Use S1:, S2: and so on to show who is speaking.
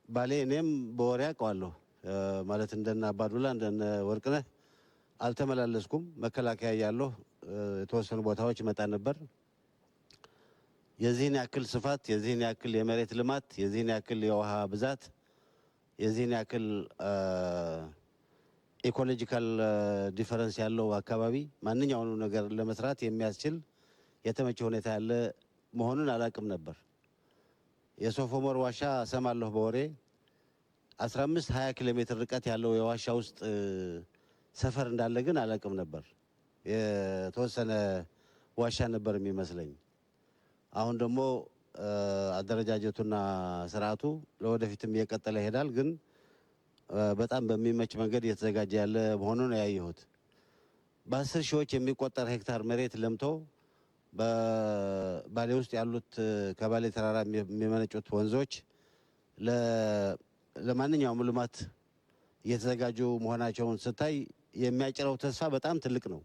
S1: ባሌ እኔም በወሬ አውቀዋለሁ ማለት እንደነ አባዱላ እንደነ ወርቅነህ አልተመላለስኩም። መከላከያ ያለው የተወሰኑ ቦታዎች ይመጣ ነበር። የዚህን ያክል ስፋት፣ የዚህን ያክል የመሬት ልማት፣ የዚህን ያክል የውሃ ብዛት፣ የዚህን ያክል ኢኮሎጂካል ዲፈረንስ ያለው አካባቢ ማንኛውንም ነገር ለመስራት የሚያስችል የተመቸ ሁኔታ ያለ መሆኑን አላቅም ነበር። የሶፍ ዑመር ዋሻ ሰማለሁ በወሬ 15-20 ኪሎ ሜትር ርቀት ያለው የዋሻ ውስጥ ሰፈር እንዳለ ግን አላቅም ነበር። የተወሰነ ዋሻ ነበር የሚመስለኝ። አሁን ደግሞ አደረጃጀቱና ስርዓቱ ለወደፊትም እየቀጠለ ይሄዳል። ግን በጣም በሚመች መንገድ እየተዘጋጀ ያለ መሆኑን ያየሁት በ10 ሺዎች የሚቆጠር ሄክታር መሬት ለምቶ በባሌ ውስጥ ያሉት ከባሌ ተራራ የሚመነጩት ወንዞች ለማንኛውም ልማት እየተዘጋጁ መሆናቸውን ስታይ የሚያጭረው ተስፋ በጣም ትልቅ ነው።